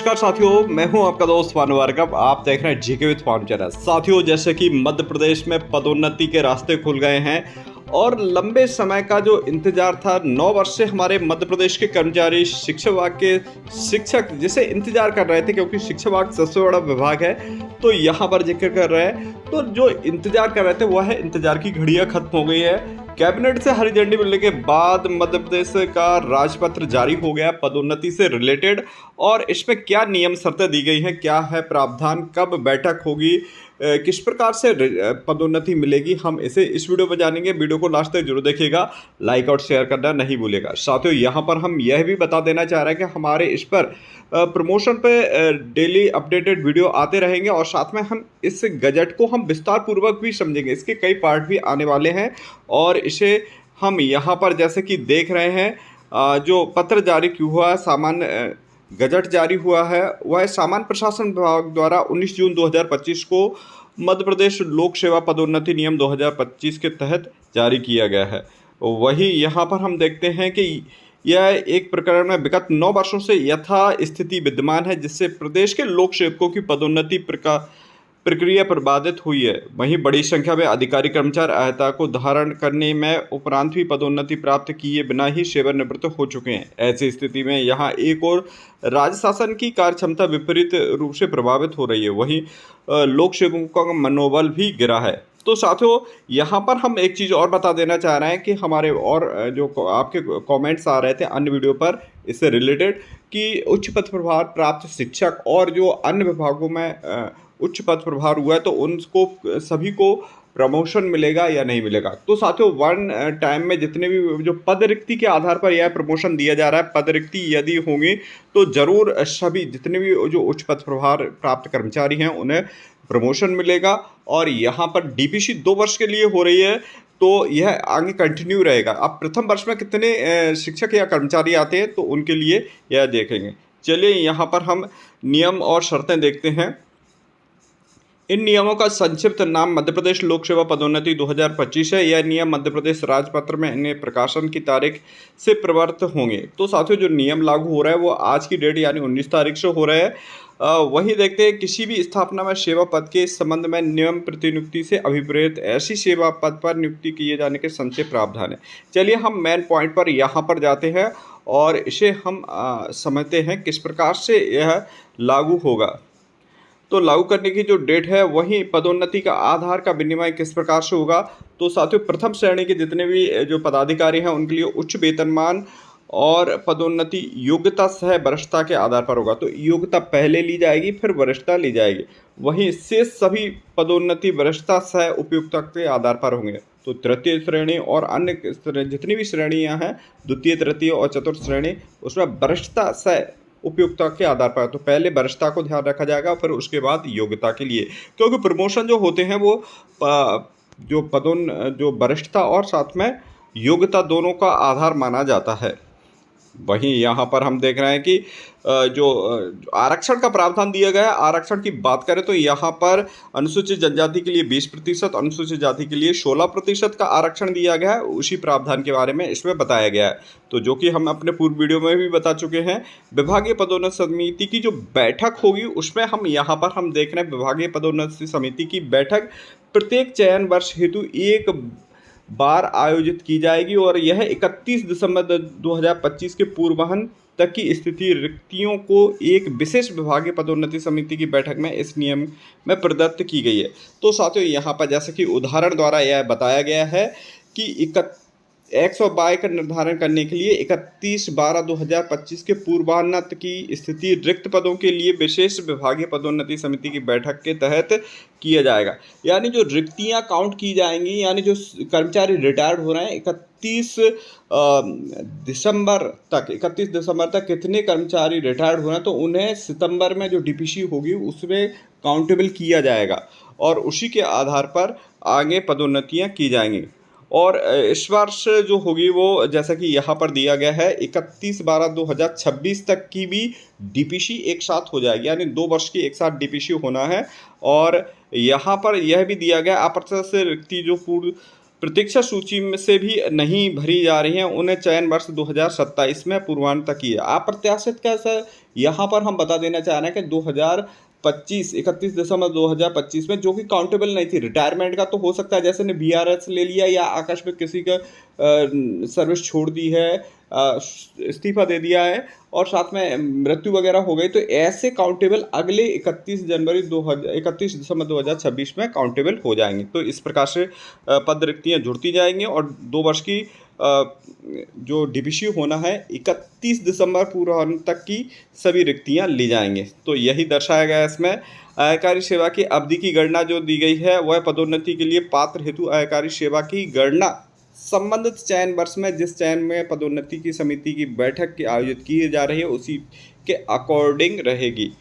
नमस्कार साथियों, मैं हूं आपका दोस्त भानु भार्गव। आप देख रहे हैं जीके विद भानु चैनल। साथियों, जैसे कि मध्य प्रदेश में पदोन्नति के रास्ते खुल गए हैं और लंबे समय का जो इंतजार था, 9 वर्ष से हमारे मध्य प्रदेश के कर्मचारी शिक्षा विभाग के शिक्षक जिसे इंतजार कर रहे थे, क्योंकि शिक्षा विभाग सबसे बड़ा विभाग है तो यहाँ पर जिक्र कर रहे हैं। तो जो इंतजार कर रहे थे वह इंतजार की घड़ियां खत्म हो गई है। कैबिनेट से हरी झंडी मिलने के बाद मध्य प्रदेश का राजपत्र जारी हो गया पदोन्नति से रिलेटेड। और इसमें क्या नियम शर्तें दी गई हैं, क्या है प्रावधान, कब बैठक होगी, किस प्रकार से पदोन्नति मिलेगी, हम इसे इस वीडियो में जानेंगे। वीडियो को लास्ट तक जरूर देखिएगा, लाइक और शेयर करना नहीं भूलेगा। साथियों, यहाँ पर हम यह भी बता देना चाह रहे हैं कि हमारे इस पर प्रमोशन पे डेली अपडेटेड वीडियो आते रहेंगे और साथ में हम इस गजट को हम विस्तार पूर्वक भी समझेंगे। इसके कई पार्ट भी आने वाले हैं और इसे हम यहाँ पर जैसे कि देख रहे हैं, जो पत्र जारी क्यों हुआ, सामान्य गजट जारी हुआ है, वह सामान्य प्रशासन विभाग द्वारा 19 जून 2025 को मध्य प्रदेश लोक सेवा पदोन्नति नियम 2025 के तहत जारी किया गया है। वही यहाँ पर हम देखते हैं कि यह एक प्रकरण में विगत 9 वर्षों से यथा स्थिति विद्यमान है, जिससे प्रदेश के लोक सेवकों की पदोन्नति प्रक्रिया प्रबाधित हुई है। वहीं बड़ी संख्या में अधिकारी कर्मचारी अहर्ता को धारण करने में उपरांत भी पदोन्नति प्राप्त किए बिना ही सेवानिवृत्त हो चुके हैं। ऐसी स्थिति में यहाँ एक और राज्य शासन की कार्यक्षमता विपरीत रूप से प्रभावित हो रही है, वहीं लोक सेवकों का मनोबल भी गिरा है। तो साथियों, यहाँ पर हम एक चीज़ और बता देना चाह रहे हैं कि हमारे और जो आपके कमेंट्स आ रहे थे अन्य वीडियो पर इससे रिलेटेड कि उच्च पद प्रभार प्राप्त शिक्षक और जो अन्य विभागों में उच्च पद प्रभार हुआ है तो उनको सभी को प्रमोशन मिलेगा या नहीं मिलेगा। तो साथियों, वन टाइम में जितने भी जो पद रिक्ति के आधार पर यह प्रमोशन दिया जा रहा है, पद रिक्ति यदि होंगी तो ज़रूर सभी जितने भी जो उच्च पद प्रभार प्राप्त कर्मचारी हैं उन्हें प्रमोशन मिलेगा। और यहाँ पर डीपीसी 2 वर्ष के लिए हो रही है तो यह आगे कंटिन्यू रहेगा। अब प्रथम वर्ष में कितने शिक्षक या कर्मचारी आते हैं तो उनके लिए यह देखेंगे। चलिए, यहाँ पर हम नियम और शर्तें देखते हैं। इन नियमों का संक्षिप्त नाम मध्य प्रदेश लोक सेवा पदोन्नति 2025 है। यह नियम मध्य प्रदेश राजपत्र में इन्हें प्रकाशन की तारीख से प्रवर्त होंगे। तो साथियों, जो नियम लागू हो रहा है वो आज की डेट यानी 19 तारीख से हो रहा है। वही देखते हैं, किसी भी स्थापना में सेवा पद के संबंध में नियम प्रतिनियुक्ति से अभिप्रेत ऐसी सेवा पद पर नियुक्ति किए जाने के संक्षिप्त प्रावधान है। चलिए, हम मेन पॉइंट पर यहाँ पर जाते हैं और इसे हम समझते हैं किस प्रकार से यह लागू होगा। तो लागू करने की जो डेट है वहीं पदोन्नति का आधार का विनिमय किस प्रकार से होगा। तो साथियों, प्रथम श्रेणी के जितने भी जो पदाधिकारी हैं उनके लिए उच्च वेतनमान और पदोन्नति योग्यता सह वरिष्ठता के आधार पर होगा। तो योग्यता पहले ली जाएगी, फिर वरिष्ठता ली जाएगी। वहीं शेष सभी पदोन्नति वरिष्ठता सह उपयुक्तता के आधार पर होंगे। तो तृतीय श्रेणी और अन्य जितनी भी श्रेणियां हैं, द्वितीय, तृतीय और चतुर्थ श्रेणी, उसमें वरिष्ठता सह उपयुक्तता के आधार पर। तो पहले वरिष्ठता को ध्यान रखा जाएगा, फिर उसके बाद योग्यता के लिए, क्योंकि प्रमोशन जो होते हैं वो जो वरिष्ठता और साथ में योग्यता दोनों का आधार माना जाता है। वहीं यहाँ पर हम देख रहे हैं कि जो आरक्षण का प्रावधान दिया गया है, आरक्षण की बात करें तो यहाँ पर अनुसूचित जनजाति के लिए 20%, अनुसूचित जाति के लिए 16% का आरक्षण दिया गया है। उसी प्रावधान के बारे में इसमें बताया गया है, तो जो कि हम अपने पूर्व वीडियो में भी बता चुके हैं। विभागीय पदोन्नति समिति की जो बैठक होगी उसमें हम यहाँ पर हम देख रहे हैं, विभागीय पदोन्नति समिति की बैठक प्रत्येक चयन वर्ष हेतु एक बार आयोजित की जाएगी और यह 31 दिसंबर 2025 के पूर्वाह्न तक की स्थिति रिक्तियों को एक विशेष विभागीय पदोन्नति समिति की बैठक में इस नियम में प्रदत्त की गई है। तो साथियों, यहाँ पर जैसे कि उदाहरण द्वारा यह बताया गया है कि 122 का निर्धारण करने के लिए 31/12/2025 के पूर्वाह्न तक की स्थिति रिक्त पदों के लिए विशेष विभागीय पदोन्नति समिति की बैठक के तहत किया जाएगा। यानी जो रिक्तियां काउंट की जाएंगी, यानी जो कर्मचारी रिटायर्ड हो रहे हैं 31 दिसंबर तक कितने कर्मचारी रिटायर्ड हो रहे हैं तो उन्हें सितंबर में जो डीपीसी होगी उसमें काउंटेबल किया जाएगा और उसी के आधार पर आगे पदोन्नतियां की जाएंगी। और इस वर्ष जो होगी वो जैसा कि यहाँ पर दिया गया है 31/12/2026 तक की भी डीपीसी एक साथ हो जाएगी, यानी 2 वर्ष की एक साथ डीपीसी होना है। और यहाँ पर यह भी दिया गया अप्रत्याशित रिक्ति जो पूर्व प्रतीक्षा सूची में से भी नहीं भरी जा रही हैं, उन्हें चयन वर्ष 2027 में पूर्वान्ह की है। अप्रत्याशित कैसा, यहाँ पर हम बता देना चाह रहे हैं कि 2025 31 दिसंबर 2025 में जो कि काउंटेबल नहीं थी, रिटायरमेंट का तो हो सकता है जैसे ने बीआरएस ले लिया या आकस्मिक किसी का सर्विस छोड़ दी है, इस्तीफा दे दिया है और साथ में मृत्यु वगैरह हो गई, तो ऐसे काउंटेबल अगले 31 दिसंबर 2026 में काउंटेबल हो जाएंगे। तो इस प्रकार से पद रिक्तियाँ जुड़ती जाएंगी और 2 वर्ष की जो डीपीसी होना है 31 दिसंबर पूर्वान्ह तक की सभी रिक्तियां ली जाएंगी। तो यही दर्शाया गया है इसमें। आयकारी सेवा की अवधि की गणना जो दी गई है वह पदोन्नति के लिए पात्र हेतु आयकारी सेवा की गणना संबंधित चयन वर्ष में जिस चयन में पदोन्नति की समिति की बैठक की आयोजित की जा रही है उसी के अकॉर्डिंग रहेगी,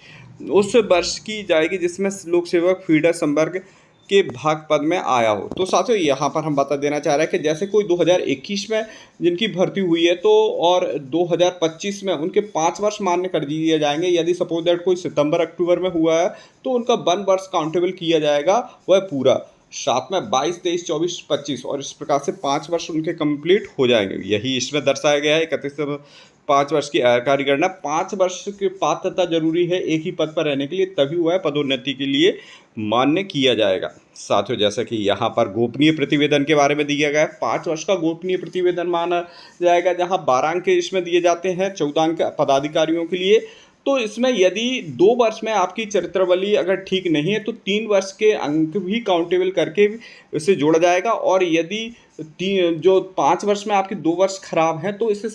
उस वर्ष की जाएगी जिसमें लोक सेवक फीडर संवर्ग के भाग पद में आया हो। तो साथियों यहाँ पर हम बता देना चाह रहे हैं कि जैसे कोई 2021 में जिनकी भर्ती हुई है तो और 2025 में उनके 5 वर्ष मान्य कर दिए जाएंगे। यदि सपोज दैट कोई सितंबर अक्टूबर में हुआ है तो उनका 1 वर्ष काउंटेबल किया जाएगा वह पूरा, साथ में 22, 23, 24, 25 और इस प्रकार से 5 वर्ष उनके कंप्लीट हो जाएंगे। यही इसमें दर्शाया गया है। 31 5 वर्ष की आयकारी गणना, 5 वर्ष की पात्रता जरूरी है एक ही पद पर रहने के लिए, तभी वह पदोन्नति के लिए मान्य किया जाएगा। साथियों जैसा कि यहाँ पर गोपनीय प्रतिवेदन के बारे में दिया गया है, 5 वर्ष का गोपनीय प्रतिवेदन माना जाएगा, जहाँ 12 अंक इसमें दिए जाते हैं, 14 अंक पदाधिकारियों के लिए। तो इसमें यदि 2 वर्ष में आपकी चरित्रावली अगर ठीक नहीं है तो 3 वर्ष के अंक भी काउंटेबल करके इसे जोड़ा जाएगा, और यदि जो 5 वर्ष में आपके 2 वर्ष खराब हैं तो इसे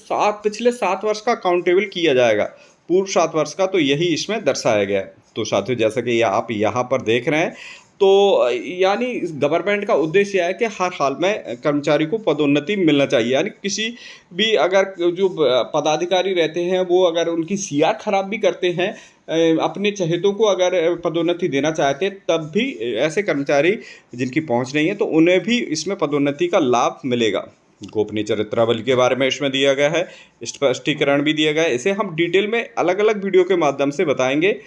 पिछले 7 वर्ष का काउंटेबल किया जाएगा, पूर्व 7 वर्ष का। तो यही इसमें दर्शाया गया है। तो साथियों जैसा कि आप यहाँ पर देख रहे हैं, तो यानी गवर्नमेंट का उद्देश्य है कि हर हाल में कर्मचारी को पदोन्नति मिलना चाहिए। यानी किसी भी अगर जो पदाधिकारी रहते हैं वो अगर उनकी सीआर खराब भी करते हैं, अपने चहेतों को अगर पदोन्नति देना चाहते हैं, तब भी ऐसे कर्मचारी जिनकी पहुंच नहीं है तो उन्हें भी इसमें पदोन्नति का लाभ मिलेगा। गोपनीय चरित्रावली के बारे में इसमें दिया गया है, स्पष्टीकरण भी दिया गया है। इसे हम डिटेल में अलग अलग वीडियो के माध्यम से बताएंगे।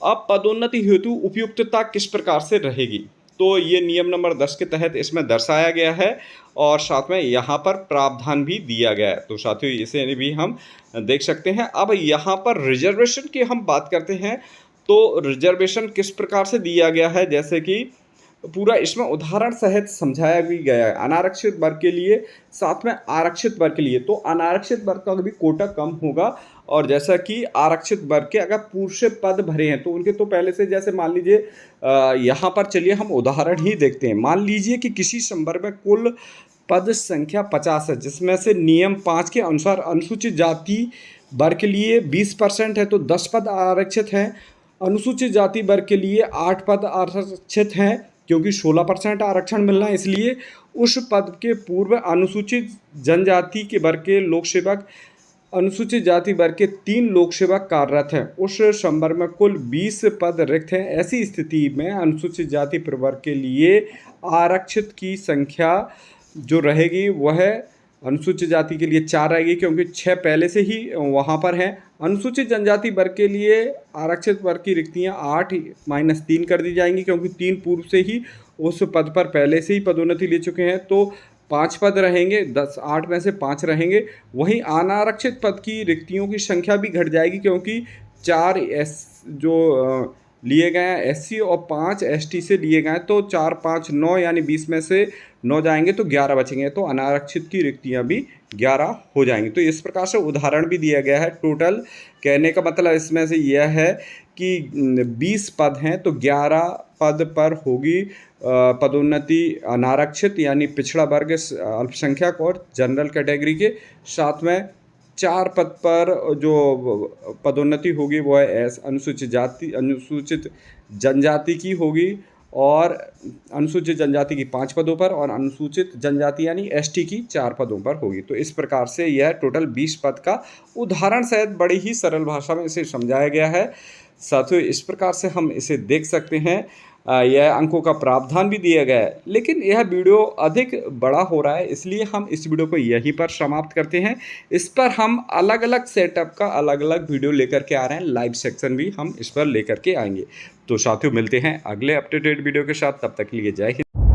अब पदोन्नति हेतु उपयुक्तता किस प्रकार से रहेगी, तो ये नियम नंबर 10 के तहत इसमें दर्शाया गया है और साथ में यहाँ पर प्रावधान भी दिया गया है। तो साथियों इसे भी हम देख सकते हैं। अब यहाँ पर रिजर्वेशन की हम बात करते हैं, तो रिजर्वेशन किस प्रकार से दिया गया है, जैसे कि पूरा इसमें उदाहरण सहित समझाया भी गया है। अनारक्षित वर्ग के लिए, साथ में आरक्षित वर्ग के लिए, तो अनारक्षित वर्ग का भी कोटा कम होगा, और जैसा कि आरक्षित वर्ग के अगर पूर्व से पद भरे हैं तो उनके तो पहले से, जैसे मान लीजिए यहाँ पर चलिए हम उदाहरण ही देखते हैं। मान लीजिए कि किसी संवर्ग में कुल पद संख्या 50 है, जिसमें से नियम 5 के अनुसार अनुसूचित जाति वर्ग के लिए 20% है तो 10 पद आरक्षित हैं। अनुसूचित जाति वर्ग के लिए 8 पद आरक्षित हैं, क्योंकि 16% आरक्षण मिलना है, इसलिए उस पद के पूर्व अनुसूचित जनजाति के वर्ग के लोक सेवक, अनुसूचित जाति वर्ग के 3 लोक सेवक कार्यरत हैं। उस संवर्ग में कुल 20 पद रिक्त हैं। ऐसी स्थिति में अनुसूचित जाति प्रवर्ग के लिए आरक्षित की संख्या जो रहेगी वह अनुसूचित जाति के लिए 4 रहेगी, क्योंकि 6 पहले से ही वहाँ पर हैं। अनुसूचित जनजाति वर्ग के लिए आरक्षित वर्ग की रिक्तियाँ 8-3 कर दी जाएंगी, क्योंकि 3 पूर्व से ही उस पद पर पहले से ही पदोन्नति ले चुके हैं, तो 5 पद रहेंगे, 8 में से 5 रहेंगे। वहीं अनारक्षित पद की रिक्तियों की संख्या भी घट जाएगी, क्योंकि 4 लिए गए हैं एससी और 5 एसटी से लिए गए हैं, तो 4, 5, 9 यानी 20 में से 9 जाएंगे तो 11 बचेंगे, तो अनारक्षित की रिक्तियां भी 11 हो जाएंगी। तो इस प्रकार से उदाहरण भी दिया गया है। टोटल कहने का मतलब इसमें से यह है कि 20 पद हैं तो 11 पद पर होगी पदोन्नति अनारक्षित यानी पिछड़ा वर्ग, अल्पसंख्यक और जनरल कैटेगरी के। साथ में 4 पद पर जो पदोन्नति होगी वो है अनुसूचित जनजाति की होगी, और अनुसूचित जनजाति की 5 पदों पर, और अनुसूचित जनजाति यानी एसटी की 4 पदों पर होगी। तो इस प्रकार से यह टोटल 20 पद का उदाहरण सहित बड़ी ही सरल भाषा में इसे समझाया गया है। साथियों इस प्रकार से हम इसे देख सकते हैं। यह अंकों का प्रावधान भी दिया गया है, लेकिन यह वीडियो अधिक बड़ा हो रहा है, इसलिए हम इस वीडियो को यहीं पर समाप्त करते हैं। इस पर हम अलग अलग सेटअप का अलग अलग वीडियो लेकर के आ रहे हैं, लाइव सेक्शन भी हम इस पर लेकर के आएंगे। तो साथियों मिलते हैं अगले अपडेटेड वीडियो के साथ, तब तक के लिए जय हिंद।